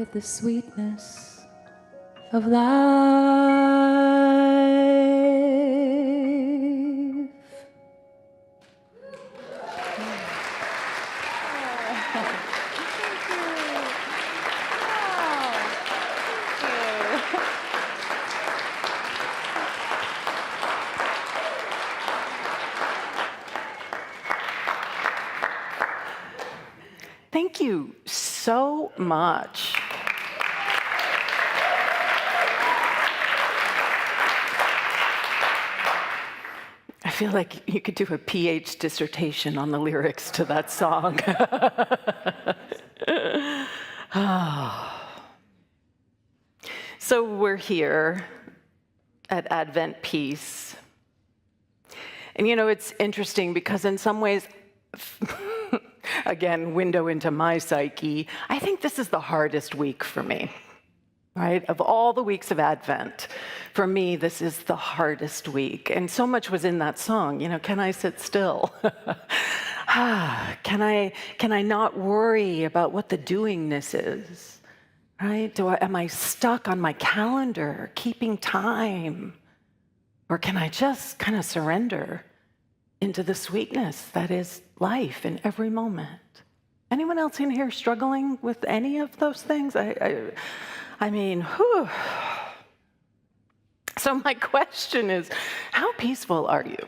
at the sweetness of life. Thank you so much. I feel like you could do a PhD dissertation on the lyrics to that song. So we're here at Advent Peace. And you know, it's interesting because in some ways, again, window into my psyche, I think this is the hardest week for me, right? Of all the weeks of Advent, for me, this is the hardest week. And so much was in that song, you know, can I sit still? Can I not worry about what the doingness is, right? Am I stuck on my calendar, keeping time? Or can I just kind of surrender into the sweetness that is life in every moment? Anyone else in here struggling with any of those things? I mean, whew. So my question is, how peaceful are you?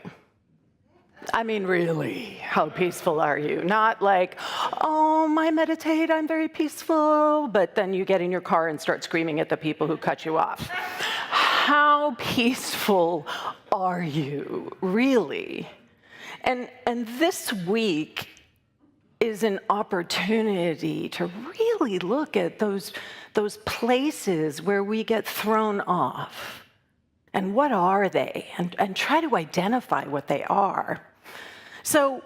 I mean, really, how peaceful are you? Not like, oh, I meditate, I'm very peaceful, but then you get in your car and start screaming at the people who cut you off. How peaceful are you, really? And this week is an opportunity to really look at those places where we get thrown off. And what are they? And try to identify what they are. So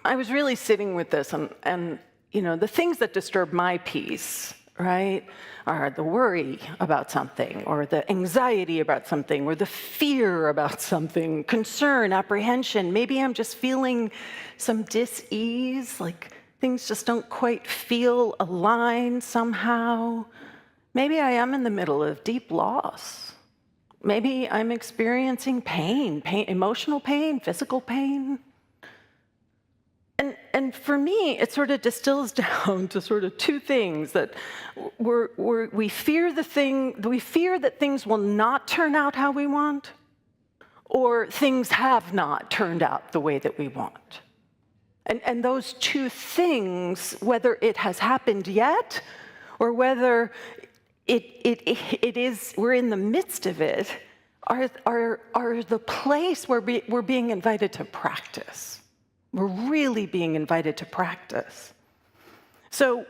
I was really sitting with this, and you know, the things that disturb my peace, right, are the worry about something, or the anxiety about something, or the fear about something, concern, apprehension. Maybe I'm just feeling some dis-ease, like things just don't quite feel aligned somehow. Maybe I am in the middle of deep loss. Maybe I'm experiencing pain, emotional pain, physical pain. And for me, it sort of distills down to sort of two things: that we fear that things will not turn out how we want, or things have not turned out the way that we want. And those two things, whether it has happened yet, or whether it is, we're in the midst of it, are the place where we're being invited to practice. We're really being invited to practice. So,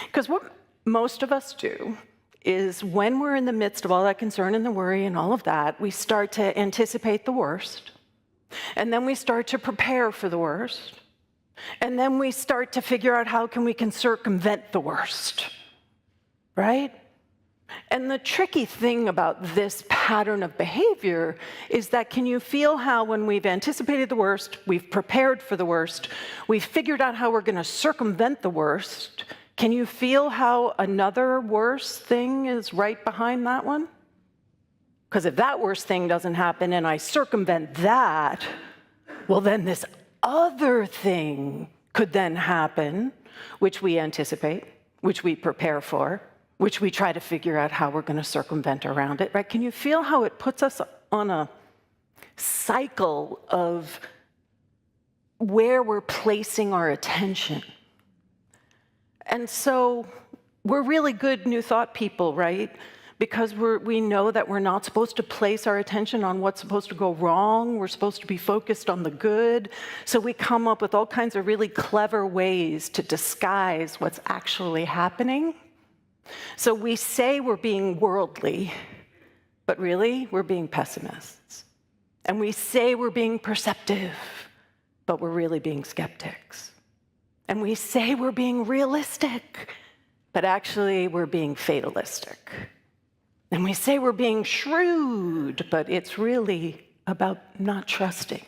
because what most of us do is when we're in the midst of all that concern and the worry and all of that, we start to anticipate the worst. And then we start to prepare for the worst. And then we start to figure out how we can circumvent the worst, right? And the tricky thing about this pattern of behavior is that, can you feel how when we've anticipated the worst, we've prepared for the worst, we've figured out how we're going to circumvent the worst, can you feel how another worse thing is right behind that one? Because if that worst thing doesn't happen and I circumvent that, well, then this other thing could then happen, which we anticipate, which we prepare for, which we try to figure out how we're going to circumvent around it, right? Can you feel how it puts us on a cycle of where we're placing our attention? And so we're really good New Thought people, right? Because we know that we're not supposed to place our attention on what's supposed to go wrong. We're supposed to be focused on the good. So we come up with all kinds of really clever ways to disguise what's actually happening. So we say we're being worldly, but really we're being pessimists. And we say we're being perceptive, but we're really being skeptics. And we say we're being realistic, but actually we're being fatalistic. And we say we're being shrewd, but it's really about not trusting.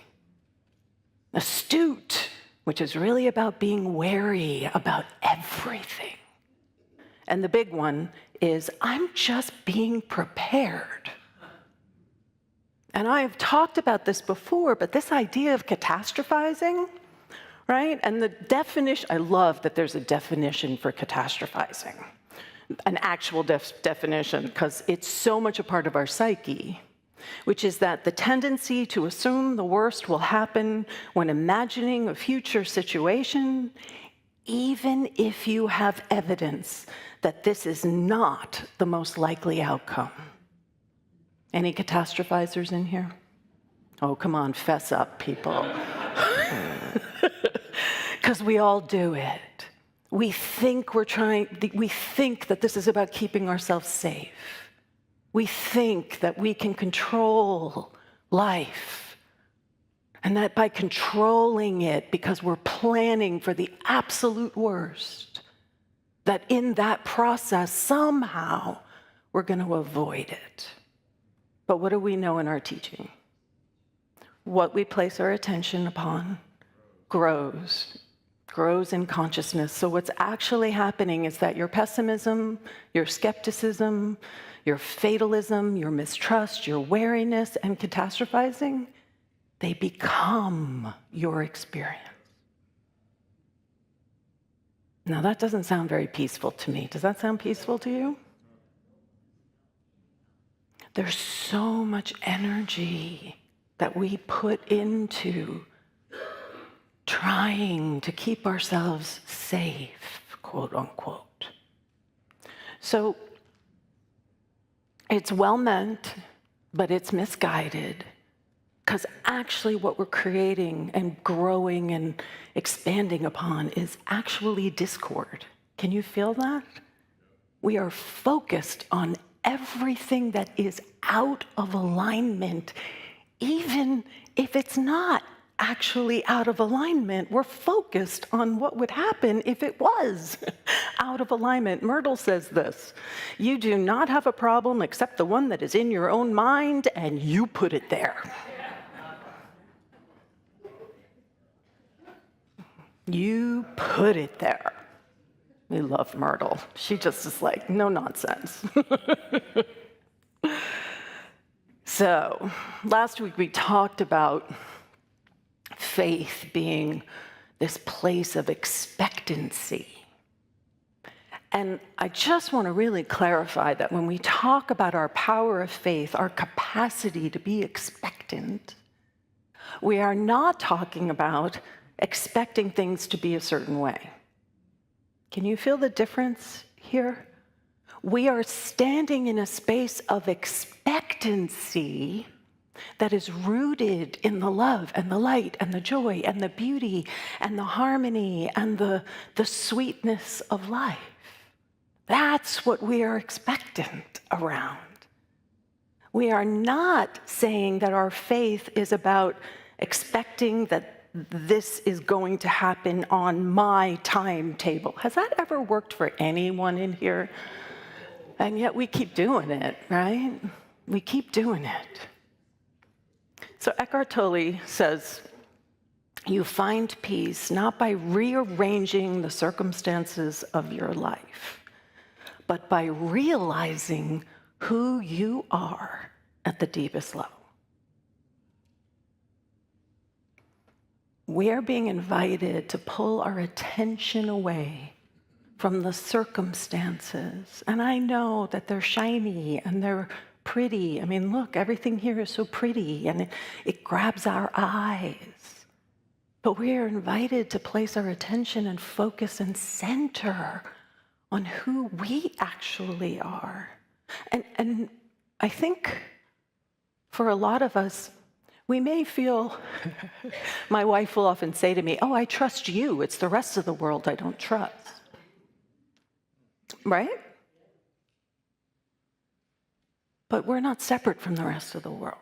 Astute, which is really about being wary about everything. And the big one is, I'm just being prepared. And I have talked about this before, but this idea of catastrophizing, right? And the definition, I love that there's a definition for catastrophizing, an actual definition, because it's so much a part of our psyche, which is that the tendency to assume the worst will happen when imagining a future situation, even if you have evidence that this is not the most likely outcome. Any catastrophizers in here? Oh, come on, fess up, people. Because we all do it. We think that this is about keeping ourselves safe. We think that we can control life. And that by controlling it, because we're planning for the absolute worst, that in that process, somehow, we're going to avoid it. But what do we know in our teaching? What we place our attention upon grows in consciousness. So what's actually happening is that your pessimism, your skepticism, your fatalism, your mistrust, your wariness, and catastrophizing, they become your experience. Now that doesn't sound very peaceful to me. Does that sound peaceful to you? There's so much energy that we put into trying to keep ourselves safe, quote unquote. So it's well meant, but it's misguided, because actually what we're creating and growing and expanding upon is actually discord. Can you feel that? We are focused on everything that is out of alignment, even if it's not actually out of alignment. We're focused on what would happen if it was out of alignment. Myrtle says this: you do not have a problem except the one that is in your own mind, and you put it there. You put it there. We love Myrtle. She just is like, no nonsense. So, last week we talked about faith being this place of expectancy. And I just want to really clarify that when we talk about our power of faith, our capacity to be expectant, we are not talking about expecting things to be a certain way. Can you feel the difference here? We are standing in a space of expectancy that is rooted in the love and the light and the joy and the beauty and the harmony and the sweetness of life. That's what we are expectant around. We are not saying that our faith is about expecting that this is going to happen on my timetable. Has that ever worked for anyone in here? And yet we keep doing it, right? We keep doing it. So Eckhart Tolle says, you find peace not by rearranging the circumstances of your life, but by realizing who you are at the deepest level. We are being invited to pull our attention away from the circumstances. And I know that they're shiny and they're pretty. I mean, look, everything here is so pretty and it grabs our eyes. But we are invited to place our attention and focus and center on who we actually are. And I think for a lot of us, we may feel, my wife will often say to me, oh, I trust you. It's the rest of the world I don't trust. Right? But we're not separate from the rest of the world.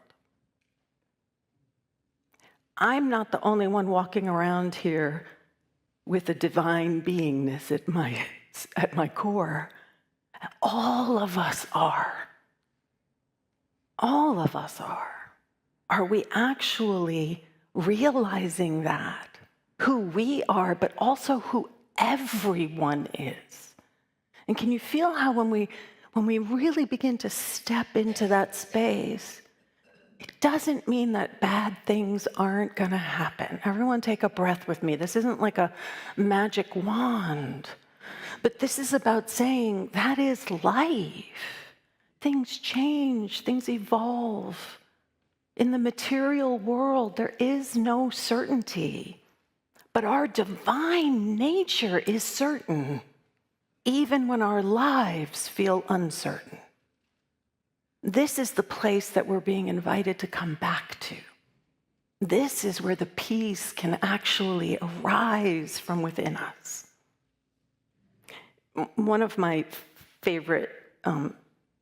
I'm not the only one walking around here with a divine beingness at my core. All of us are. All of us are. Are we actually realizing that? Who we are, but also who everyone is? And can you feel how when we really begin to step into that space, it doesn't mean that bad things aren't going to happen. Everyone take a breath with me. This isn't like a magic wand, but this is about saying that is life. Things change, things evolve. In the material world, there is no certainty, but our divine nature is certain, even when our lives feel uncertain. This is the place that we're being invited to come back to. This is where the peace can actually arise from within us. One of my favorite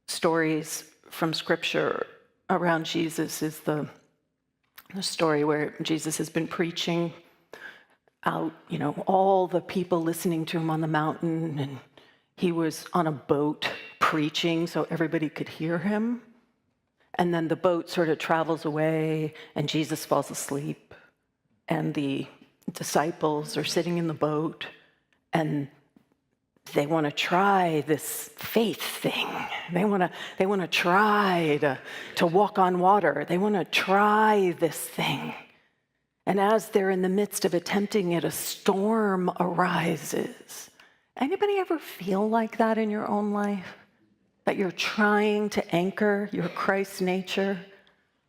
stories from Scripture around Jesus is the story where Jesus has been preaching out, all the people listening to him on the mountain, and he was on a boat preaching so everybody could hear him. And then the boat sort of travels away, and Jesus falls asleep, and the disciples are sitting in the boat, and they want to try this faith thing. They want to try to walk on water. They want to try this thing. And as they're in the midst of attempting it, a storm arises. Anybody ever feel like that in your own life? That you're trying to anchor your Christ nature,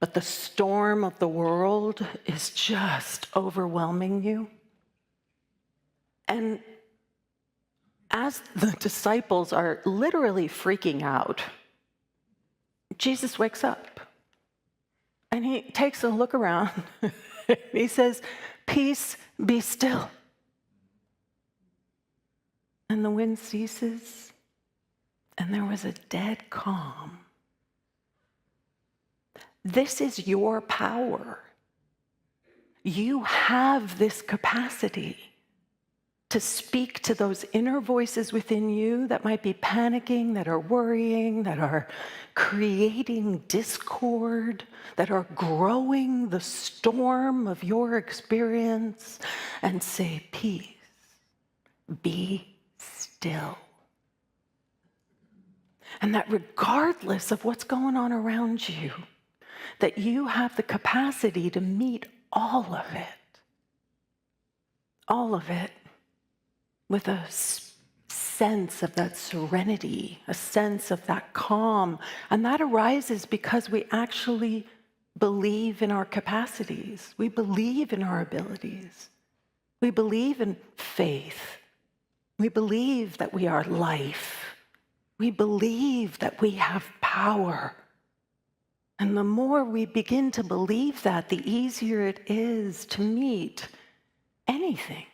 but the storm of the world is just overwhelming you? And as the disciples are literally freaking out, Jesus wakes up and he takes a look around. He says, "Peace, be still." And the wind ceases, and there was a dead calm. This is your power. You have this capacity to speak to those inner voices within you that might be panicking, that are worrying, that are creating discord, that are growing the storm of your experience, and say, "Peace, be still." And that regardless of what's going on around you, that you have the capacity to meet all of it, with a sense of that serenity, a sense of that calm. And that arises because we actually believe in our capacities. We believe in our abilities. We believe in faith. We believe that we are life. We believe that we have power. And the more we begin to believe that, the easier it is to meet anything.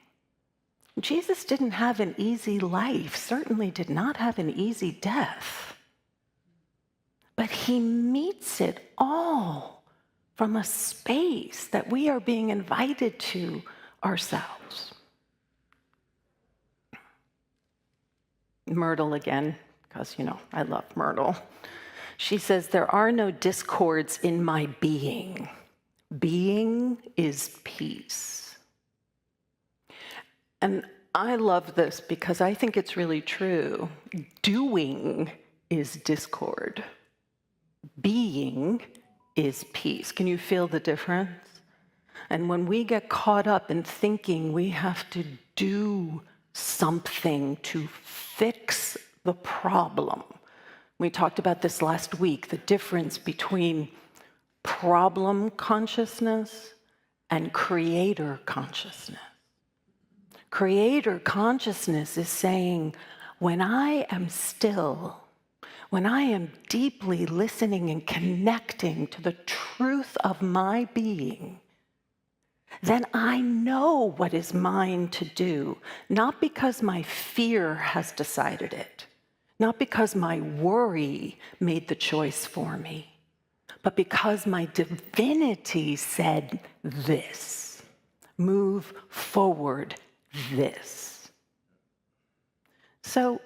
Jesus didn't have an easy life, certainly did not have an easy death. But he meets it all from a space that we are being invited to ourselves. Myrtle again, because, I love Myrtle. She says, "There are no discords in my being. Being is peace." And I love this because I think it's really true. Doing is discord. Being is peace. Can you feel the difference? And when we get caught up in thinking we have to do something to fix the problem, we talked about this last week, the difference between problem consciousness and creator consciousness. Creator consciousness is saying, when I am still, when I am deeply listening and connecting to the truth of my being, then I know what is mine to do, not because my fear has decided it, not because my worry made the choice for me, but because my divinity said this, move forward this. So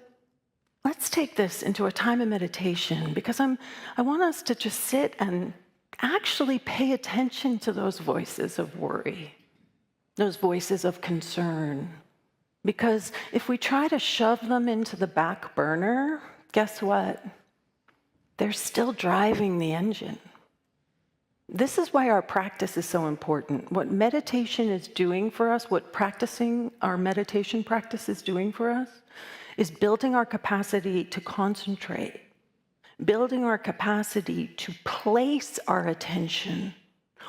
let's take this into a time of meditation, because I want us to just sit and actually pay attention to those voices of worry, those voices of concern, Because if we try to shove them into the back burner, guess what? They're still driving the engine. This is why our practice is so important. What meditation is doing for us, what practicing our meditation practice is doing for us, is building our capacity to concentrate, building our capacity to place our attention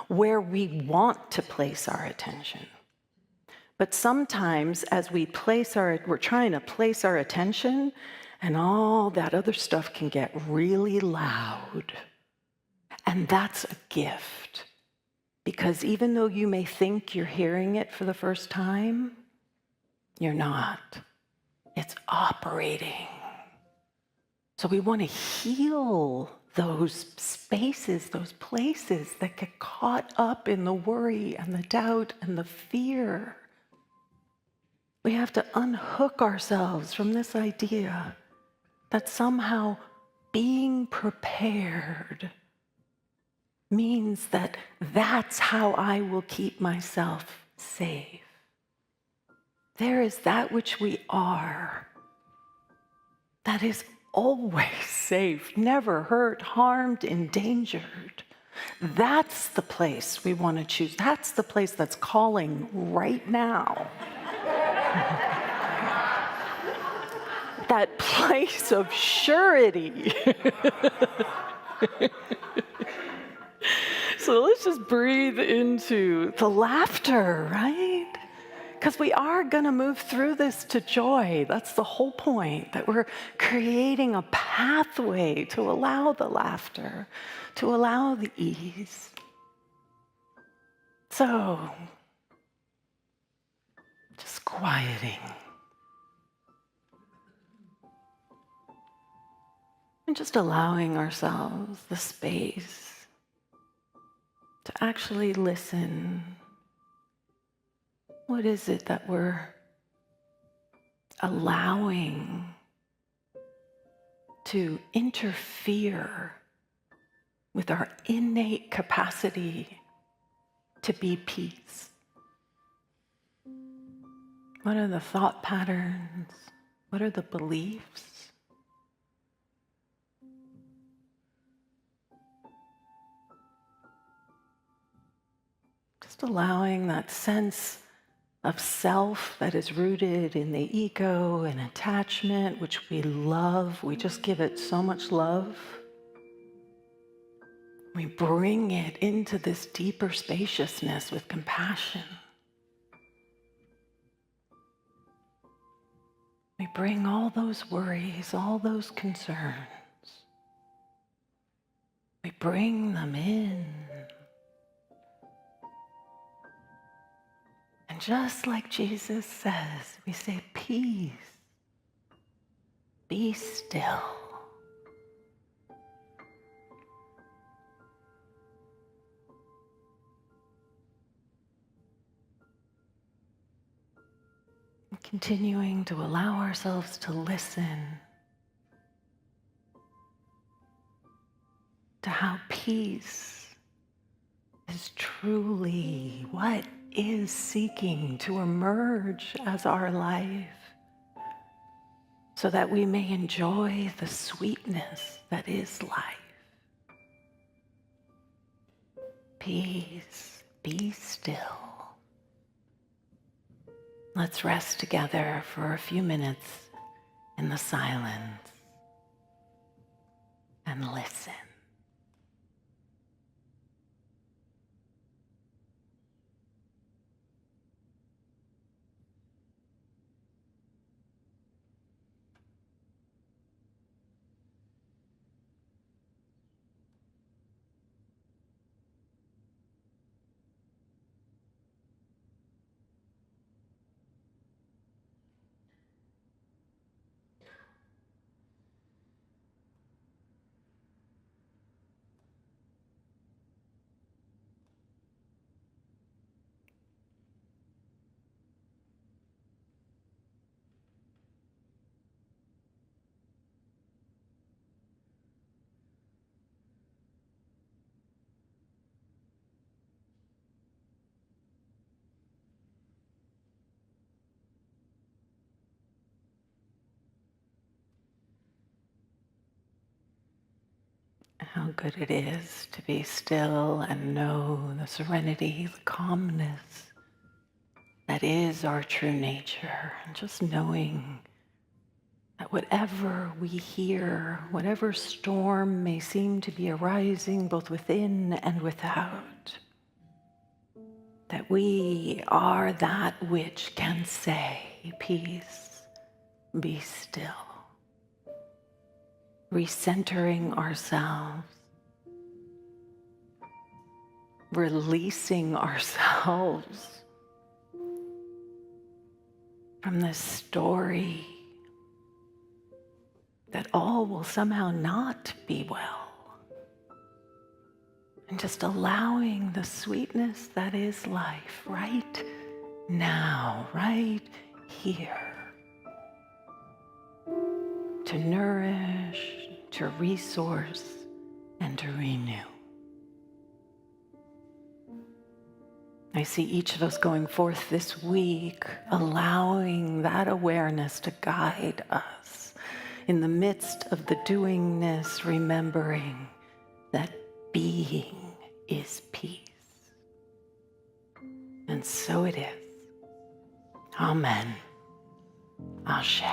where we want to place our attention. But sometimes as we're trying to place our attention, and all that other stuff can get really loud. And that's a gift. Because even though you may think you're hearing it for the first time, you're not. It's operating. So we want to heal those spaces, those places that get caught up in the worry and the doubt and the fear. We have to unhook ourselves from this idea that somehow being prepared means that that's how I will keep myself safe. There is that which we are that is always safe, never hurt, harmed, endangered. That's the place we want to choose. That's the place that's calling right now. That place of surety. So let's just breathe into the laughter, right? Because we are going to move through this to joy. That's the whole point, that we're creating a pathway to allow the laughter, to allow the ease. So, just quieting. And just allowing ourselves the space to actually listen. What is it that we're allowing to interfere with our innate capacity to be peace? What are the thought patterns? What are the beliefs? Just allowing that sense of self that is rooted in the ego and attachment, which we love. We just give it so much love. We bring it into this deeper spaciousness with compassion. We bring all those worries, all those concerns. We bring them in. And just like Jesus says, we say, peace, be still. And continuing to allow ourselves to listen to how peace is truly what is seeking to emerge as our life, so that we may enjoy the sweetness that is life. Peace, be still. Let's rest together for a few minutes in the silence and listen. how good it is to be still and know the serenity, the calmness that is our true nature. And just knowing that whatever we hear, whatever storm may seem to be arising both within and without, that we are that which can say, peace, be still. Recentering ourselves, releasing ourselves from this story that all will somehow not be well, and just allowing the sweetness that is life right now, right here, to nourish, to resource, and to renew. I see each of us going forth this week, allowing that awareness to guide us in the midst of the doingness, remembering that being is peace. And so it is. Amen. Ashe.